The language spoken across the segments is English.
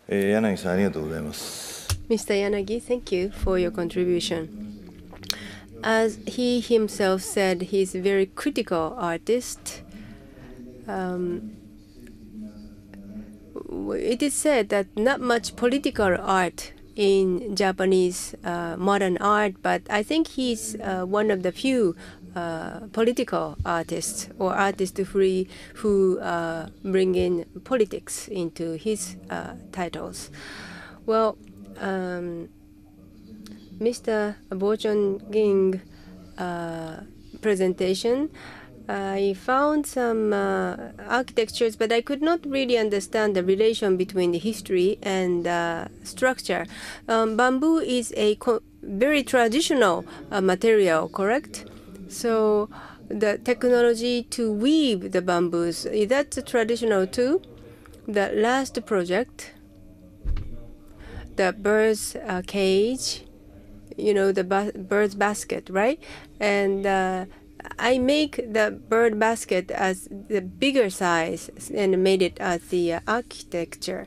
柳さん、ありがとうございます。Mr. Yanagi, thank you for your contribution. As he himself said, he's a very critical artist. It is said that not much political art in Japanese modern art, but I think he's one of the few political artists or artists who bring in politics into his titles. Well, Mr. Bo-Chong-ging presentation, I found some architectures, but I could not really understand the relation between the history and structure. Bamboo is a very traditional material, correct? So the technology to weave the bamboos, is that traditional too? The last project, the bird's cage, you know, the bird's basket, right? And I make the bird basket as the bigger size and made it as the architecture.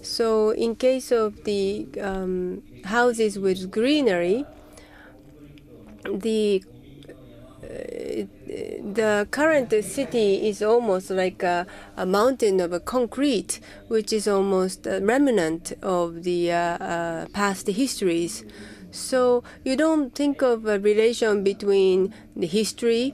So in case of the houses with greenery, the current city is almost like a mountain of a concrete, which is almost a remnant of the past histories. So you don't think of a relation between the history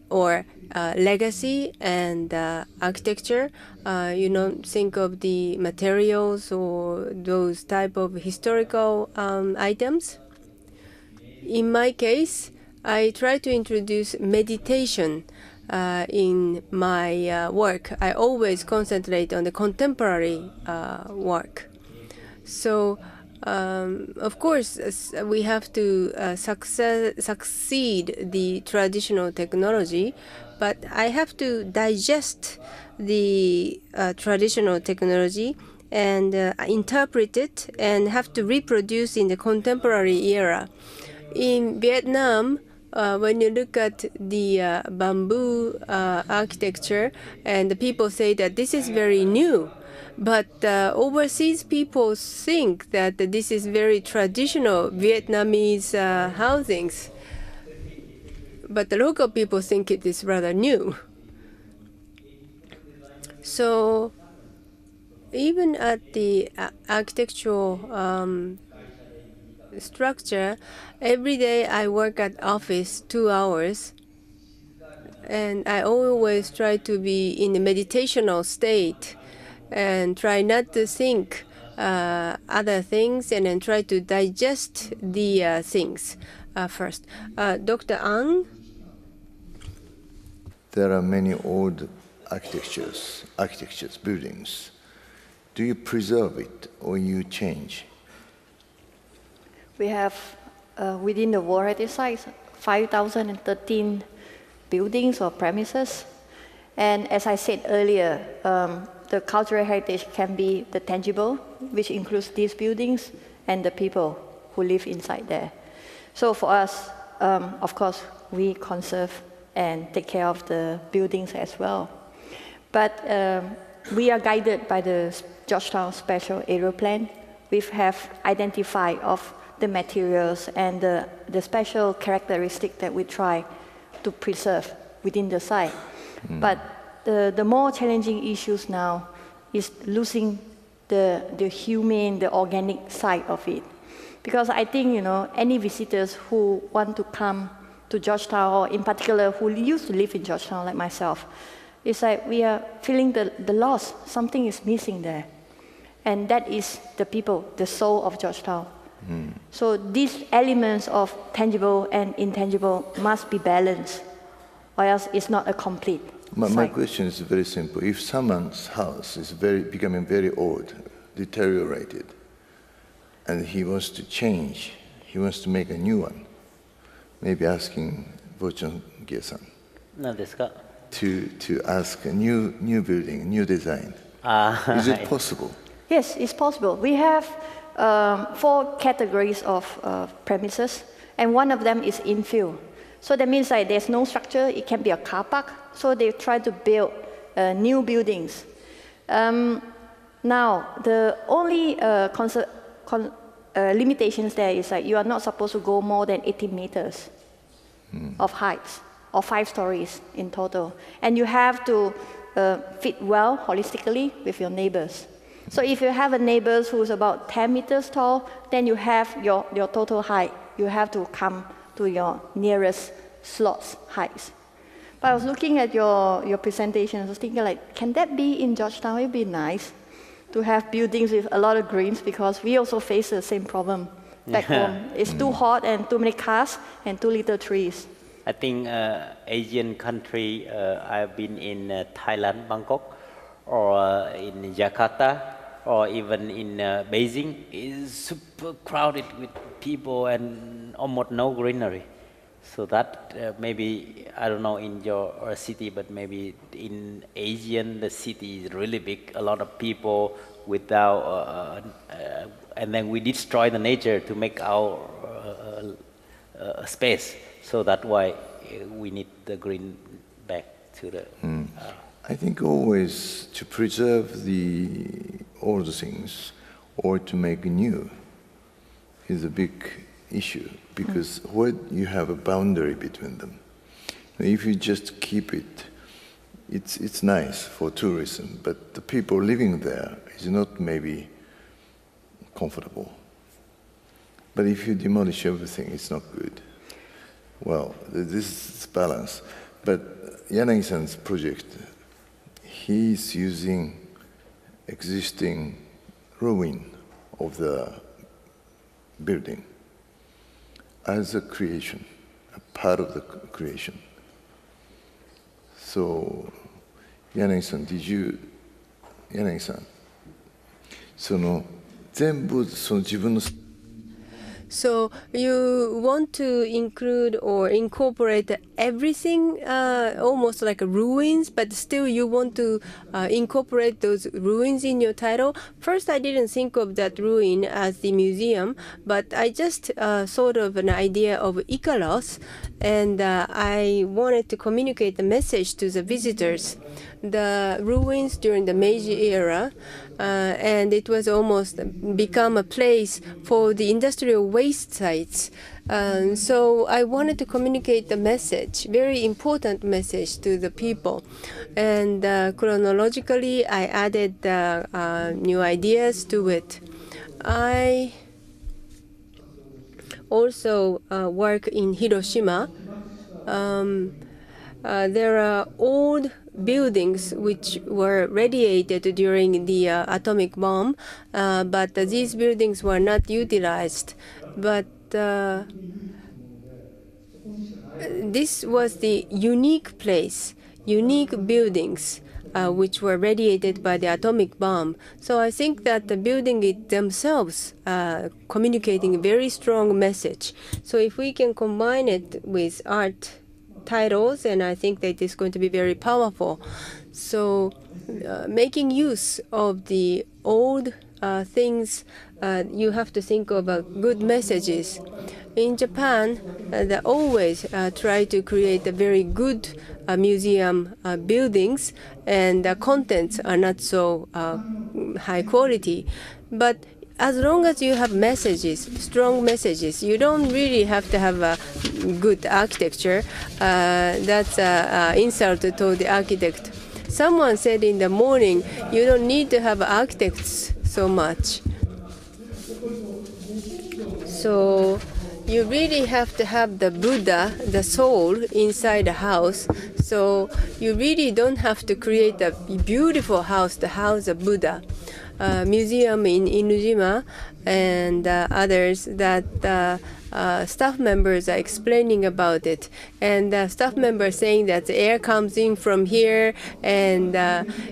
or legacy and architecture. You don't think of the materials or those type of historical items. In my case, I try to introduce meditation in my work. I always concentrate on the contemporary work. So of course, we have to succeed the traditional technology, but I have to digest the traditional technology and interpret it and have to reproduce in the contemporary era. In Vietnam, when you look at the bamboo architecture, and the people say that this is very new. But overseas people think that this is very traditional Vietnamese housings. But the local people think it is rather new. So even at the architectural structure, every day I work at office 2 hours. And I always try to be in a meditational state and try not to think other things, and then try to digest the things first. Dr. Ang? There are many old architectures, buildings. Do you preserve it or you change? We have, within the World Heritage Sites, 5,013 buildings or premises. And as I said earlier, the cultural heritage can be the tangible, which includes these buildings and the people who live inside there. So for us, of course, we conserve and take care of the buildings as well. But we are guided by the Georgetown Special Area Plan. We have identified of the materials and the special characteristic that we try to preserve within the site. But the more challenging issues now is losing the humane, the organic side of it. Because I think, you know, any visitors who want to come to Georgetown, or in particular who used to live in Georgetown like myself, it's like we are feeling the loss. Something is missing there. And that is the people, the soul of Georgetown. So these elements of tangible and intangible must be balanced, or else it's not a complete My question is very simple. If someone's house is becoming very old, deteriorated, and he wants to change, he wants to make a new one, maybe asking Bo-Chong-san to ask a new building, a new design. Is it possible? Yes, it's possible. We have 4 categories of premises, and one of them is infill. So that means like there's no structure, it can be a car park. So they try to build new buildings. Now, the only limitations there is that you are not supposed to go more than 80 meters of height, or 5 stories in total. And you have to fit well holistically with your neighbors. So if you have a neighbor who's about 10 meters tall, then you have your total height. You have to come to your nearest slot's height. But I was looking at your presentation, I was thinking like, can that be in Georgetown? It'd be nice to have buildings with a lot of greens, because we also face the same problem back home. It's too hot and too many cars and too little trees. I think Asian country, I've been in Thailand, Bangkok, or in Jakarta, or even in Beijing, is super crowded with people and almost no greenery. So that maybe, I don't know in your city, but maybe in Asian, the city is really big, a lot of people without, and then we destroy the nature to make our space. So that's why we need the green back to the... I think always to preserve the old things or to make new is a big issue, because when you have a boundary between them, if you just keep it, it's nice for tourism, but the people living there is not maybe comfortable. But if you demolish everything, it's not good. Well, this is balance. But Yanagi-san's project, he's using existing ruin of the building as a creation, a part of the creation. So, Yanagi-san, Yanagi-san, 全部自分の So you want to include or incorporate everything, almost like ruins, but still you want to incorporate those ruins in your title. First, I didn't think of that ruin as the museum, but I just sort of an idea of Icaros, and I wanted to communicate the message to the visitors. The ruins during the Meiji era, and it was almost become a place for the industrial waste sites. So I wanted to communicate the message, very important message to the people. And chronologically, I added new ideas to it. I also work in Hiroshima. There are old buildings which were radiated during the atomic bomb, but these buildings were not utilized. But this was the unique place, unique buildings which were radiated by the atomic bomb. So I think that the building it themselves communicating a very strong message. So if we can combine it with art titles, and I think that it's going to be very powerful. So making use of the old things, you have to think of good messages. In Japan, they always try to create a very good museum buildings, and the contents are not so high quality. But as long as you have messages, strong messages, you don't really have to have a good architecture. That's an insult to the architect. Someone said in the morning, you don't need to have architects so much. So you really have to have the Buddha, the soul, inside the house. So you really don't have to create a beautiful house to house a Buddha. Museum in Inujima and others that staff members are explaining about it, and staff members saying that the air comes in from here and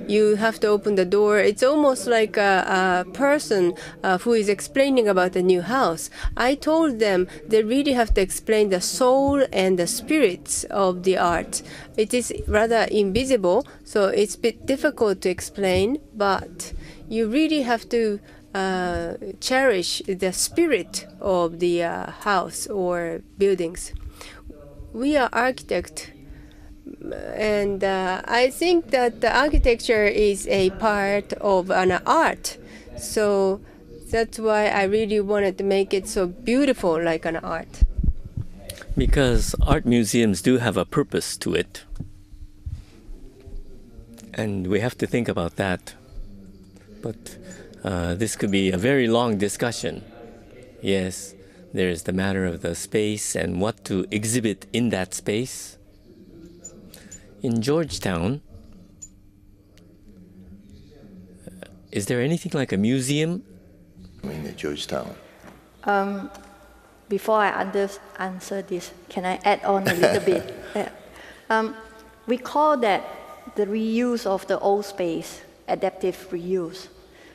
you have to open the door. It's almost like a person who is explaining about the new house. I told them they really have to explain the soul and the spirits of the art. It is rather invisible, so it's a bit difficult to explain, but you really have to cherish the spirit of the house or buildings. We are architects, And I think that the architecture is a part of an art. So that's why I really wanted to make it so beautiful like an art. Because art museums do have a purpose to it. And we have to think about that. But this could be a very long discussion. Yes, there's the matter of the space and what to exhibit in that space. In Georgetown, is there anything like a museum? In Georgetown. Before I answer this, can I add on a little bit? We call that the reuse of the old space, adaptive reuse.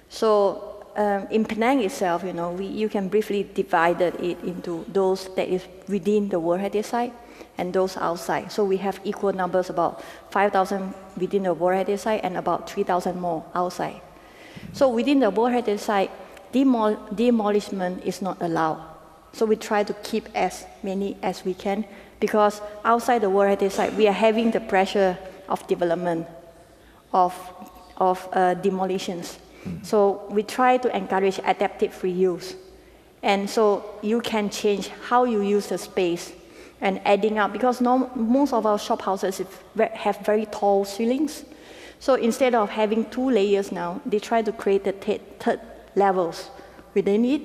So in Penang itself, you can briefly divide it into those that is within the World Heritage Site and those outside. So we have equal numbers, about 5,000 within the World Heritage Site and about 3,000 more outside. So within the World Heritage Site, demolishment is not allowed. So we try to keep as many as we can, because outside the World Heritage Site, we are having the pressure of development, of demolitions. So we try to encourage adaptive reuse. And so you can change how you use the space and adding up, because most of our shop houses have very tall ceilings. So instead of having 2 layers now, they try to create the third levels within it.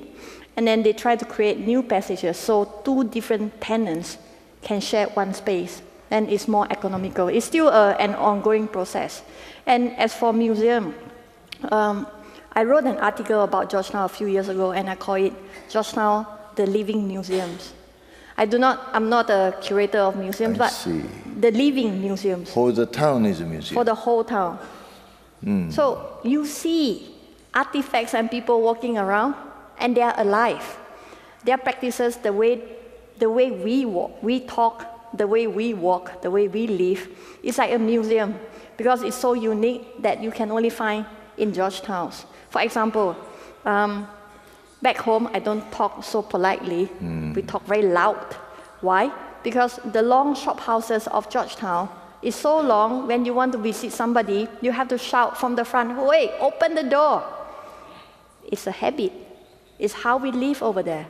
And then they try to create new passages, so 2 different tenants can share one space, and it's more economical. It's still an ongoing process. And as for museum, I wrote an article about Georgetown a few years ago, and I call it Georgetown, the Living Museums. I'm not a curator of museums, but the living museums. For the town is a museum. For the whole town. So you see artifacts and people walking around, and they are alive. Their practices, the way we walk, we talk, the way we walk, the way we live, it's like a museum, because it's so unique that you can only find in Georgetown. For example, back home, I don't talk so politely. We talk very loud. Why? Because the long shop houses of Georgetown is so long, when you want to visit somebody, you have to shout from the front, "Wait, open the door." It's a habit. It's how we live over there.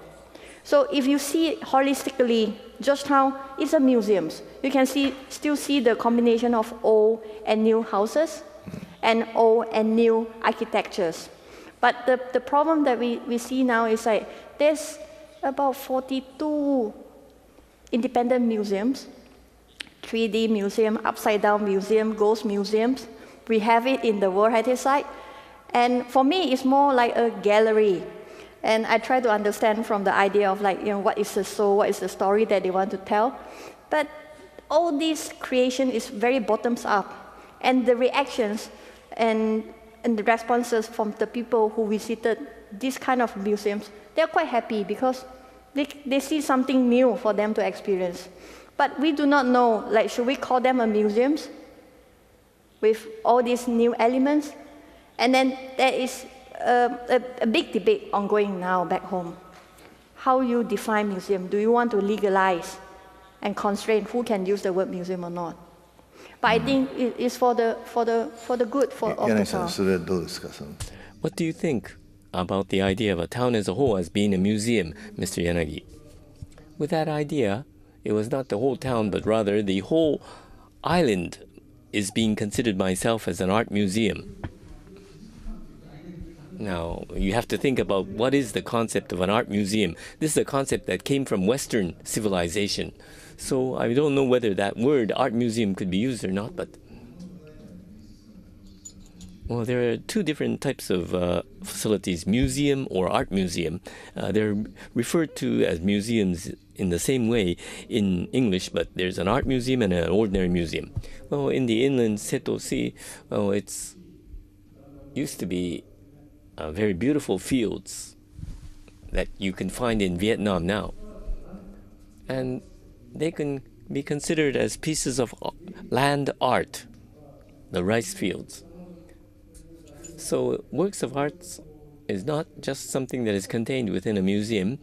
So if you see holistically, Georgetown is a museum. You can still see the combination of old and new houses and old and new architectures. But the problem that we see now is like there's about 42 independent museums, 3D museum, upside down museum, ghost museums. We have it in the World Heritage Site. And for me, it's more like a gallery. And I try to understand from the idea of what is the soul, what is the story that they want to tell. But all this creation is very bottoms up. And the reactions and the responses from the people who visited this kind of museums, they're quite happy, because they see something new for them to experience. But we do not know, should we call them a museums with all these new elements? And then there is a big debate ongoing now back home. How you define museum? Do you want to legalize and constrain who can use the word museum or not? But I think it's for the good of the town. What do you think about the idea of a town as a whole as being a museum, Mr. Yanagi? With that idea, it was not the whole town, but rather the whole island is being considered by itself as an art museum. Now, you have to think about what is the concept of an art museum. This is a concept that came from Western civilization. So I don't know whether that word art museum could be used or not, but well, there are 2 different types of facilities, museum or art museum. They're referred to as museums in the same way in English, but there's an art museum and an ordinary museum. Well, in the inland Seto Sea, it's used to be very beautiful fields that you can find in Vietnam now. And they can be considered as pieces of land art, the rice fields. So works of art is not just something that is contained within a museum.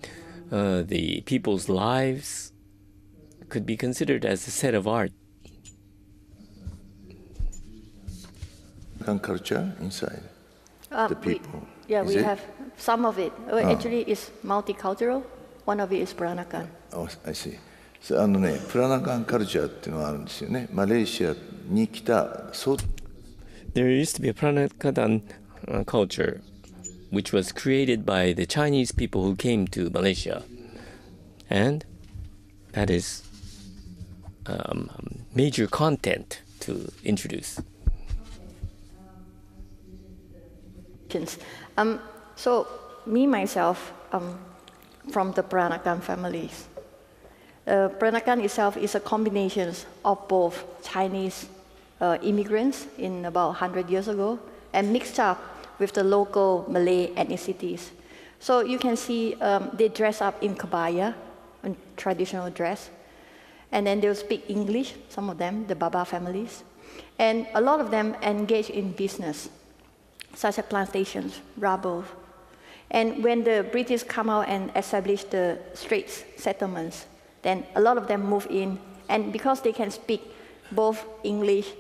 The people's lives could be considered as a set of art. culture inside the people. We it? have some of it. Actually, it's multicultural. One of it is Peranakan. Oh, I see. プラナカンカルチャーっていうのがあるんですよね。マレーシアに来た、There used to be a Peranakan culture which was created by the Chinese people who came to Malaysia. And that is major content to introduce. So, me, myself, from the Peranakan families. Peranakan itself is a combination of both Chinese immigrants in about 100 years ago and mixed up with the local Malay ethnicities. So you can see they dress up in kebaya, in traditional dress, and then they'll speak English, some of them, the Baba families. And a lot of them engage in business, such as plantations, rubble. And when the British come out and establish the straits settlements, then a lot of them move in, and because they can speak both English,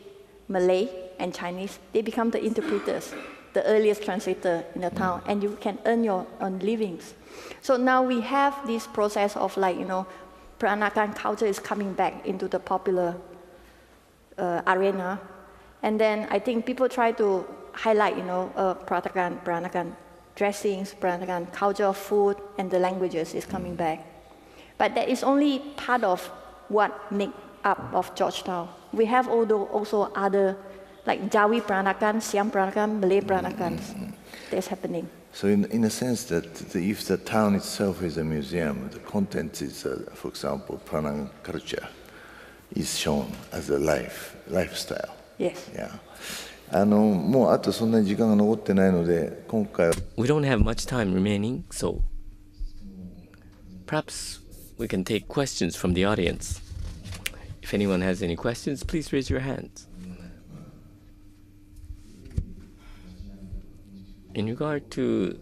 Malay, and Chinese, they become the interpreters, the earliest translator in the town, and you can earn your own livings. So now we have this process of Peranakan culture is coming back into the popular arena, and then I think people try to highlight, Peranakan dressings, Peranakan culture of food, and the languages is coming back. But that is only part of what make up of Georgetown. We have also other, like Jawi Peranakan, Siam Peranakan, Malay Peranakans that's happening. So in a sense that if the town itself is a museum, the content is, for example, Peranakan culture is shown as a lifestyle. Yes. Yeah. もうあとそんなに時間が残ってないので、今回は We don't have much time remaining, so perhaps we can take questions from the audience. If anyone has any questions, please raise your hands. In regard to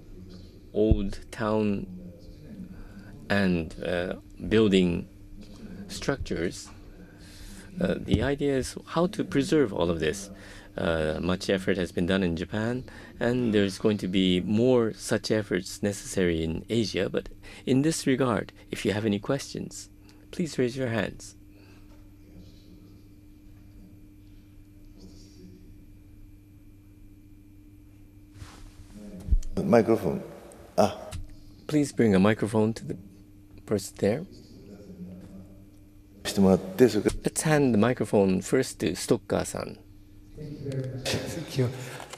old town and building structures, the idea is how to preserve all of this. Much effort has been done in Japan, and there's going to be more such efforts necessary in Asia. But in this regard, if you have any questions, please raise your hands. Microphone. Please bring a microphone to the person there. してもらってそれから Let's hand the microphone first to Stocker-san. Thank you.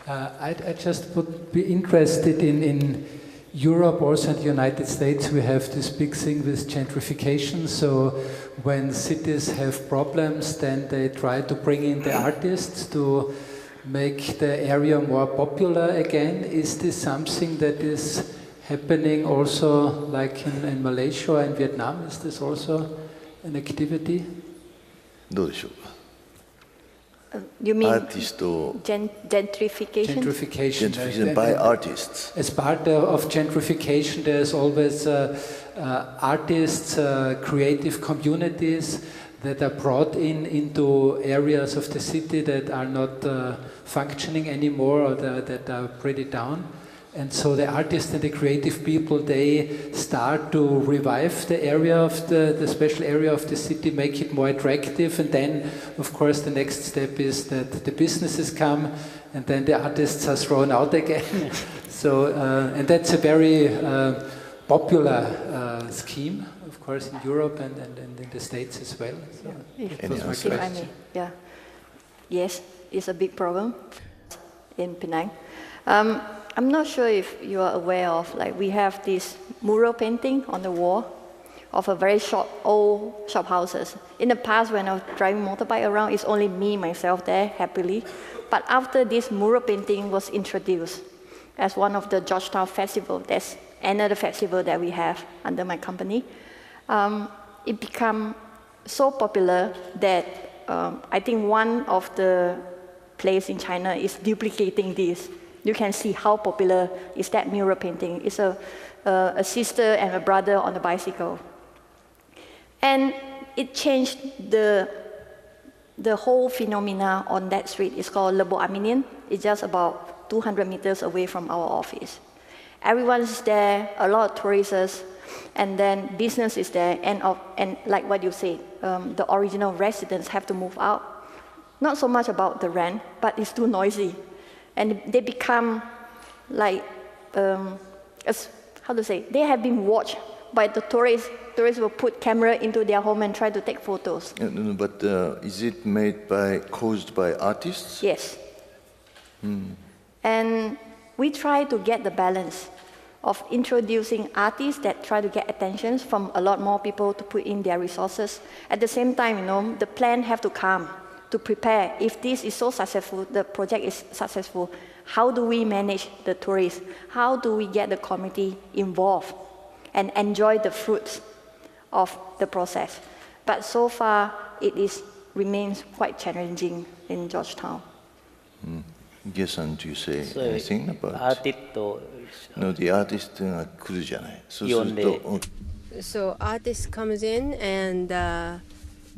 I just would be interested in Europe, also in the United States, we have this big thing with gentrification. So when cities have problems, then they try to bring in the artists to make the area more popular again. Is this something that is happening also like in Malaysia and Vietnam? Is this also an activity? どうでしょうか You mean アーティストを gentrification? Gentrification. by artists. As part of gentrification, there's always artists, creative communities that are brought into areas of the city that are not functioning anymore or that are pretty down. And so the artists and the creative people, they start to revive the area of the special area of the city, make it more attractive. And then, of course, the next step is that the businesses come and then the artists are thrown out again. So, and that's a very popular scheme, of course, in Europe and in the States as well. So that was my If I question. may, yeah. Yes, it's a big problem in Penang. I'm not sure if you are aware of, like, we have this mural painting on the wall of a very old shop houses. In the past, when I was driving motorbike around, it's only me, myself there, happily. But after this mural painting was introduced as one of the Georgetown festival, that's another festival that we have under my company, it became so popular that I think one of the places in China is duplicating this. You can see how popular is that mural painting. It's a sister and a brother on a bicycle. And it changed the whole phenomena on that street. It's called Lebo Aminin. is just about 200 meters away from our office. Everyone's there, a lot of tourists, and then business is there, and like what you said, the original residents have to move out. Not so much about the rent, but it's too noisy. And they become like, how to say, they have been watched by the tourists. Tourists will put camera into their home and try to take photos. No, but is it caused by artists? Yes. And we try to get the balance of introducing artists that try to get attention from a lot more people to put in their resources. At the same time, you know, the plan have to come to prepare. If this is so successful, the project is successful, how do we manage the tourists? How do we get the community involved and enjoy the fruits of the process? But so far, remains quite challenging in Georgetown. Gesan, do you say anything about No, the artist が来るじゃない。そうすると、So artist comes in and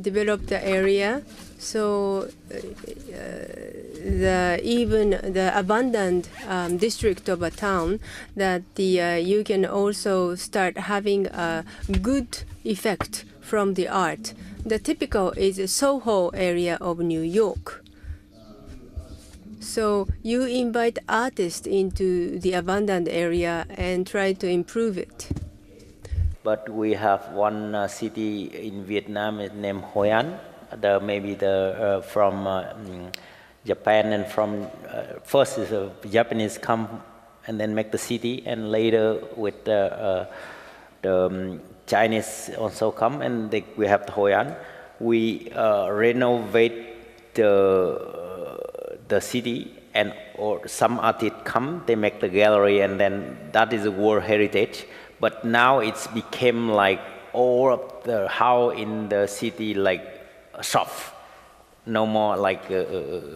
develop the area. So even the abandoned district of a town, that you can also start having a good effect from the art. The typical is Soho area of New York. So you invite artists into the abandoned area and try to improve it. But we have one city in Vietnam named Hoi An. Maybe from Japan and from first is Japanese come and then make the city, and later with the Chinese also come, and we have the Hoi An. We renovate the city, and or some artists come, they make the gallery, and then that is a World Heritage. But now it's became like all of the house in the city like a shop, no more like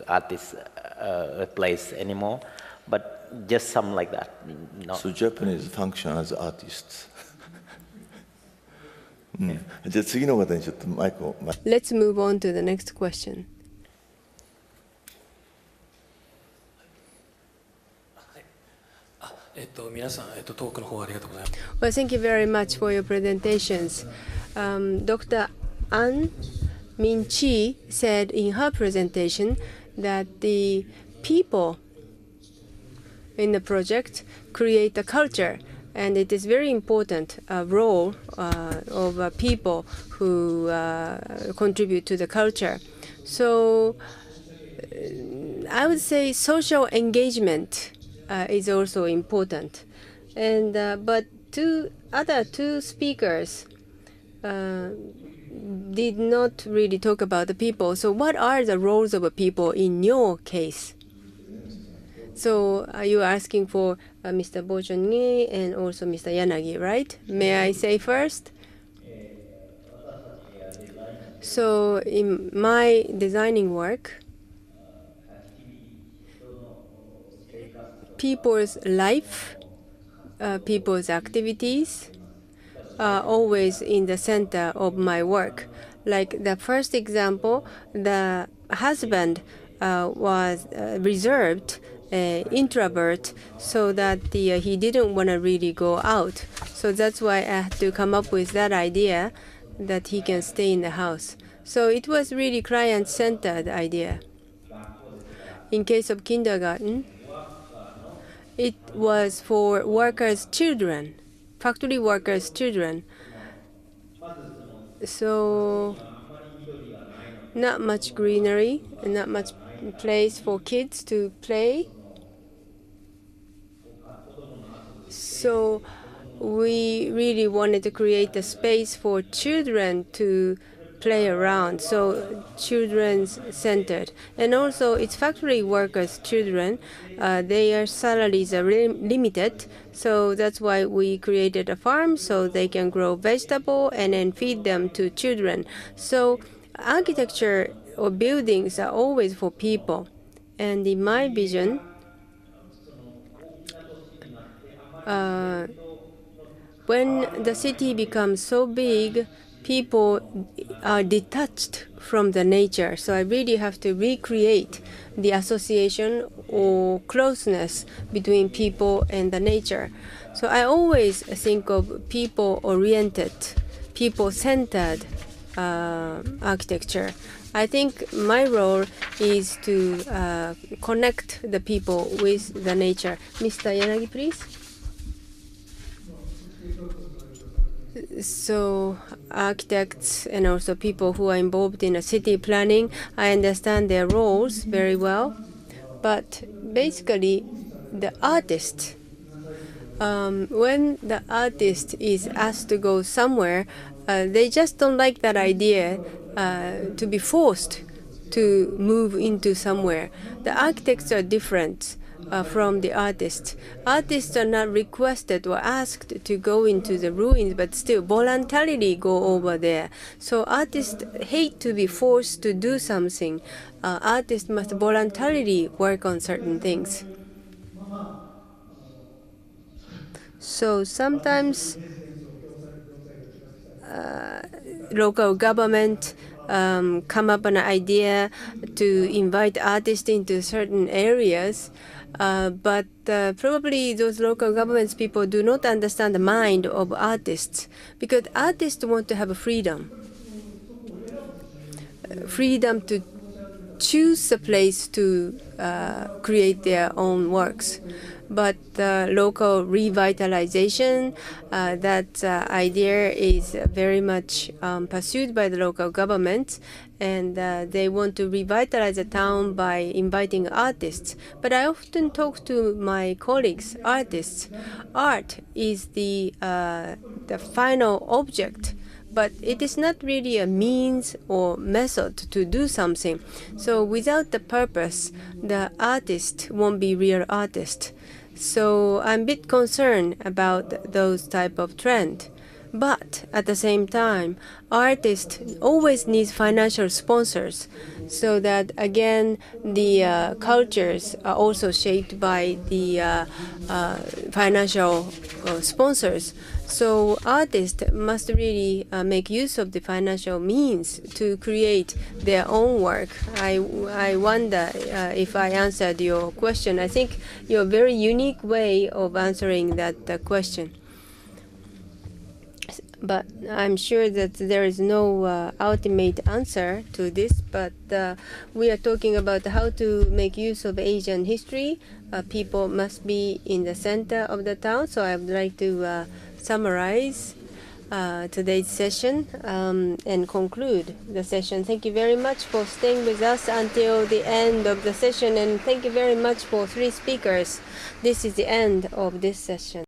artist place anymore, but just some like that. No. So Japanese function as artists. じゃあ次の方にちょっとマイクを。Let's move on to the next question. Well, thank you very much for your presentations. Dr. An Min-chi said in her presentation that the people in the project create a culture, and it is very important role of people who contribute to the culture. So I would say social engagement is also important, and but other two speakers did not really talk about the people. So what are the roles of a people in your case? So you are asking for Mr. Bochon and also Mr. Yanagi, right? May I say first? So in my designing work, people's life, people's activities are always in the center of my work. Like the first example, the husband was reserved, introvert, so that he didn't want to really go out. So that's why I had to come up with that idea that he can stay in the house. So it was really client-centered idea. In case of kindergarten, it was for workers' children, factory workers' children. So not much greenery and not much place for kids to play. So we really wanted to create a space for children to play around, so children's centered. And also it's factory workers' children, their salaries are limited, so that's why we created a farm so they can grow vegetable and then feed them to children. So architecture or buildings are always for people. And in my vision, when the city becomes so big, people are detached from the nature. So I really have to recreate the association or closeness between people and the nature. So I always think of people-oriented, people-centered architecture. I think my role is to connect the people with the nature. Mr. Yanagi, please. So architects and also people who are involved in a city planning, I understand their roles very well. But basically, the artist, when the artist is asked to go somewhere, they just don't like that idea to be forced to move into somewhere. The architects are different from the artists. Artists are not requested or asked to go into the ruins, but still voluntarily go over there. So artists hate to be forced to do something. Artists must voluntarily work on certain things. So sometimes local government come up an idea to invite artists into certain areas, but probably those local governments people do not understand the mind of artists, because artists want to have freedom to choose a place to create their own works. But local revitalization, that idea is very much pursued by the local government, and they want to revitalize the town by inviting artists. But I often talk to my colleagues, artists. Art is the final object, but it is not really a means or method to do something. So without the purpose, the artist won't be real artist. So I'm a bit concerned about those type of trend. But at the same time, artists always need financial sponsors, so that again the cultures are also shaped by the financial sponsors. So artists must really make use of the financial means to create their own work. I wonder if I answered your question. I think your very unique way of answering that question. But I'm sure that there is no ultimate answer to this, but we are talking about how to make use of Asian history. People must be in the center of the town, so I would like to summarize today's session and conclude the session. Thank you very much for staying with us until the end of the session, and thank you very much for 3 speakers. This is the end of this session.